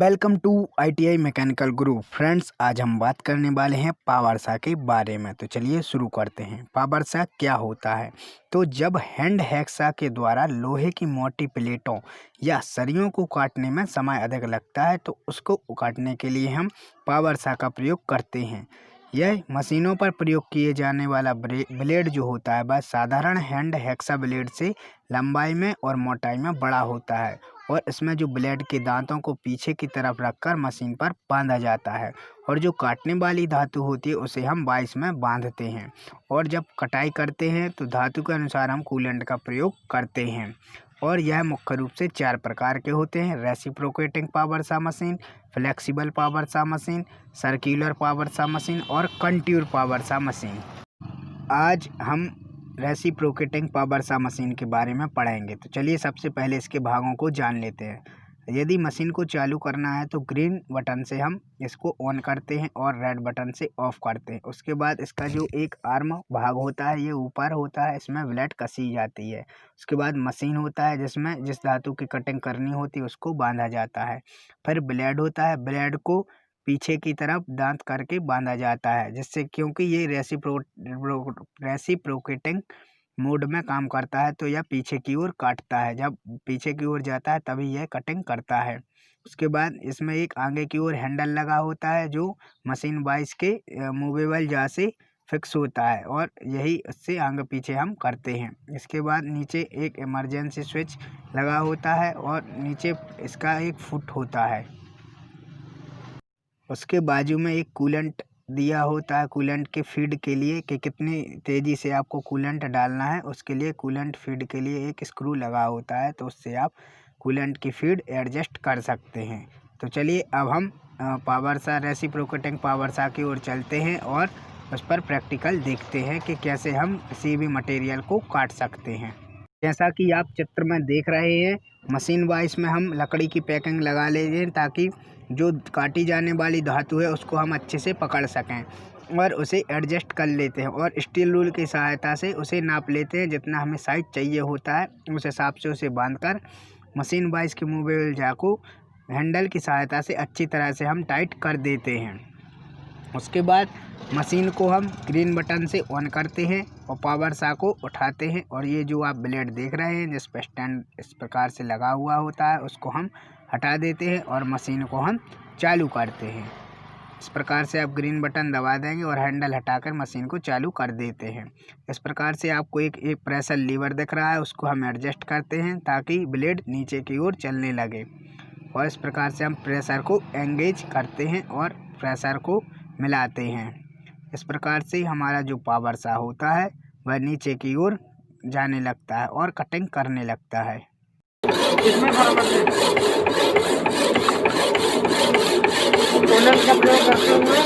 Welcome to ITI mechanical group. Friends, आज हम बात करने वाले हैं पावर सॉ के बारे में। तो चलिए शुरू करते हैं। पावर सॉ क्या होता है? तो जब हैंड हैक्सा के द्वारा लोहे की मोटी प्लेटों या सरियों को काटने में समय अधिक लगता है तो उसको काटने के लिए हम पावर सॉ का प्रयोग करते हैं। यह मशीनों पर प्रयोग किए जाने वाला ब्लेड जो होता है वह साधारण हैंड हैक्सा ब्लेड से लंबाई में और मोटाई में बड़ा होता है और इसमें जो ब्लेड के दांतों को पीछे की तरफ रखकर मशीन पर बांधा जाता है और जो काटने वाली धातु होती है उसे हम वाइस में बांधते हैं और जब कटाई करते हैं तो धातु के अनुसार हम कूलेंट का प्रयोग करते हैं। और यह मुख्य रूप से 4 प्रकार के होते हैं: reciprocating power saw machine, flexible power saw machine, circular power saw machine और कंटूर पावर सॉ मशीन। आज हम रेसिप्रोकेटिंग पावर सॉ मशीन के बारे में पढ़ेंगे। तो चलिए सबसे पहले इसके भागों को जान लेते हैं। यदि मशीन को चालू करना है तो ग्रीन बटन से हम इसको ऑन करते हैं और रेड बटन से ऑफ करते हैं। उसके बाद इसका जो एक आर्म भाग होता है ये ऊपर होता है, इसमें ब्लेड कसी जाती है। उसके बाद मशीन होता है जिसमें जिस धातु की कटिंग करनी होती है उसको बांधा जाता है। फिर ब्लेड होता है, ब्लेड को पीछे की तरफ दांत करके बांधा जाता है जिससे, क्योंकि ये रेसिप्रोकेटिंग मोड में काम करता है तो यह पीछे की ओर काटता है। जब पीछे की ओर जाता है तभी यह कटिंग करता है। उसके बाद इसमें एक आगे की ओर हैंडल लगा होता है जो मशीन वाइस के मूवेबल जा से फिक्स होता है और यही उससे आगे पीछे हम करते हैं। इसके बाद नीचे एक इमरजेंसी स्विच लगा होता है और नीचे इसका एक फुट होता है। उसके बाजू में एक कूलेंट दिया होता है कूलेंट के फीड के लिए कि कितनी तेज़ी से आपको कूलेंट डालना है। उसके लिए कूलेंट फीड के लिए एक स्क्रू लगा होता है तो उससे आप कूलेंट की फीड एडजस्ट कर सकते हैं। तो चलिए अब हम power saw reciprocating power saw की ओर चलते हैं और उस पर प्रैक्टिकल देखते हैं कि कैसे हम किसी भी मटेरियल को काट सकते हैं। जैसा कि आप चित्र में देख रहे हैं, मशीन वाइस में हम लकड़ी की पैकिंग लगा लेते हैं ताकि जो काटी जाने वाली धातु है उसको हम अच्छे से पकड़ सकें और उसे एडजस्ट कर लेते हैं और स्टील रूल की सहायता से उसे नाप लेते हैं। जितना हमें साइज चाहिए होता है उस हिसाब से उसे बांधकर मशीन वाइस के मूवेबल जा को हैंडल की सहायता से अच्छी तरह से हम टाइट कर देते हैं। उसके बाद मशीन को हम ग्रीन बटन से ऑन करते हैं और पावर सॉ को उठाते हैं और ये जो आप ब्लेड देख रहे हैं जिस पर स्टैंड इस प्रकार से लगा हुआ होता है उसको हम हटा देते हैं और मशीन को हम चालू करते हैं। इस प्रकार से आप ग्रीन बटन दबा देंगे और हैंडल हटाकर मशीन को चालू कर देते हैं। इस प्रकार से आपको एक प्रेशर लीवर दिख रहा है, उसको हम एडजस्ट करते हैं ताकि ब्लेड नीचे की ओर चलने लगे और इस प्रकार से हम प्रेशर को एंगेज करते हैं और प्रेशर को मिलाते हैं। इस प्रकार से हमारा जो पावर सॉ होता है वह नीचे की ओर जाने लगता है और कटिंग करने लगता है। इसमें कूलेंट का प्रयोग करते हुए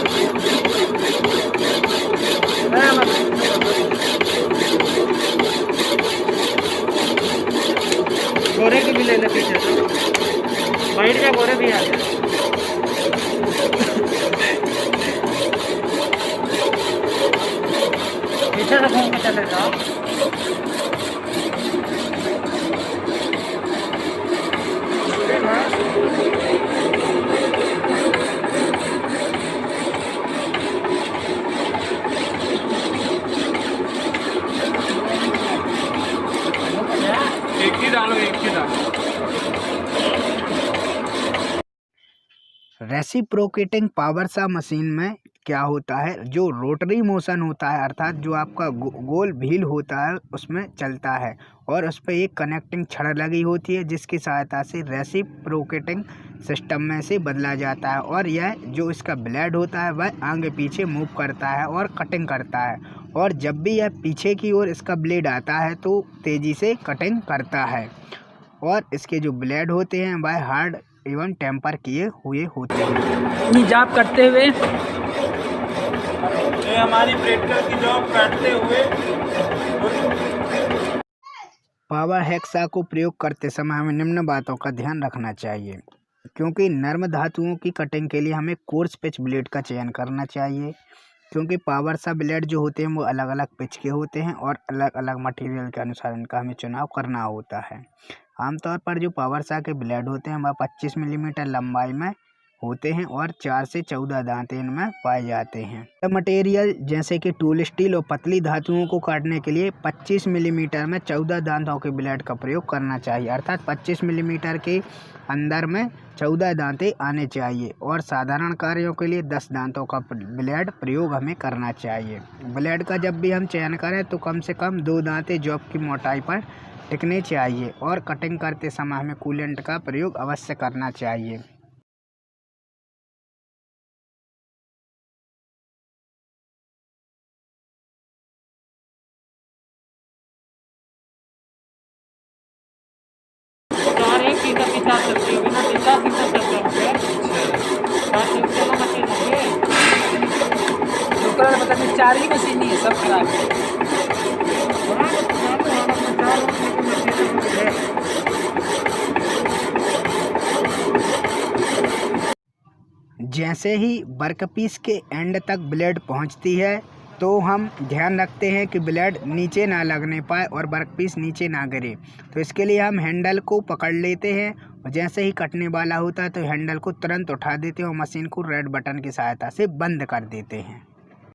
गोरे की भी ले ले पीछे से वाइट के गोरे भी आ गए। पीछे से घूम के चले जाओ। एक ही डालो। रेसिप्रोकेटिंग पावर सॉ मशीन में क्या होता है, जो रोटरी मोशन होता है अर्थात जो आपका गोल व्हील होता है उसमें चलता है और उस पर एक कनेक्टिंग छड़ लगी होती है जिसकी सहायता से रेसिप्रोकेटिंग सिस्टम में से बदला जाता है और यह जो इसका ब्लेड होता है वह आगे पीछे मूव करता है और कटिंग करता है और जब भी यह पीछे की ओर इसका ब्लेड आता है तो तेज़ी से कटिंग करता है और इसके जो ब्लेड होते हैं वह हार्ड एवं टेम्पर किए हुए होते हैं। जॉब करते हुए ये हमारी ब्रेकर की जॉब काटते हुए पावर हैक्सा को प्रयोग करते समय हमें निम्न बातों का ध्यान रखना चाहिए, क्योंकि नर्म धातुओं की कटिंग के लिए हमें कोर्स पिच ब्लेड का चयन करना चाहिए। क्योंकि पावर सॉ ब्लेड जो होते हैं वो अलग अलग पिच के होते हैं और अलग अलग मटेरियल के अनुसार इनका हमें चुनाव करना होता है। आमतौर पर जो पावर सॉ के ब्लेड होते हैं वह 25 मिलीमीटर लंबाई में होते हैं और 4 से 14 दांत इनमें पाए जाते हैं। यह मटेरियल जैसे कि टूल स्टील और पतली धातुओं को काटने के लिए 25 मिलीमीटर में 14 दांतों के ब्लेड का प्रयोग करना चाहिए, अर्थात 25 मिलीमीटर के अंदर में 14 दांतें आने चाहिए और साधारण कार्यों के लिए 10 दांतों का ब्लेड प्रयोग हमें करना चाहिए। ब्लेड का जब भी हम चयन करें तो कम से कम 2 दांतें जॉब की मोटाई पर टिकने चाहिए और कटिंग करते समय हमें कूलेंट का प्रयोग अवश्य करना चाहिए। चार एक सीधा पिछा सकते हो ना, सीधा सीधा सकते हो। चार एक चलो मशीन है जो कलर पता नहीं, 4 ही मशीन नहीं है, सब खराब है। जैसे ही वर्कपीस के एंड तक ब्लेड पहुंचती है तो हम ध्यान रखते हैं कि ब्लेड नीचे ना लगने पाए और वर्कपीस नीचे ना गिरे। तो इसके लिए हम हैंडल को पकड़ लेते हैं और जैसे ही कटने वाला होता है तो हैंडल को तुरंत उठा देते हैं और मशीन को रेड बटन की सहायता से बंद कर देते हैं।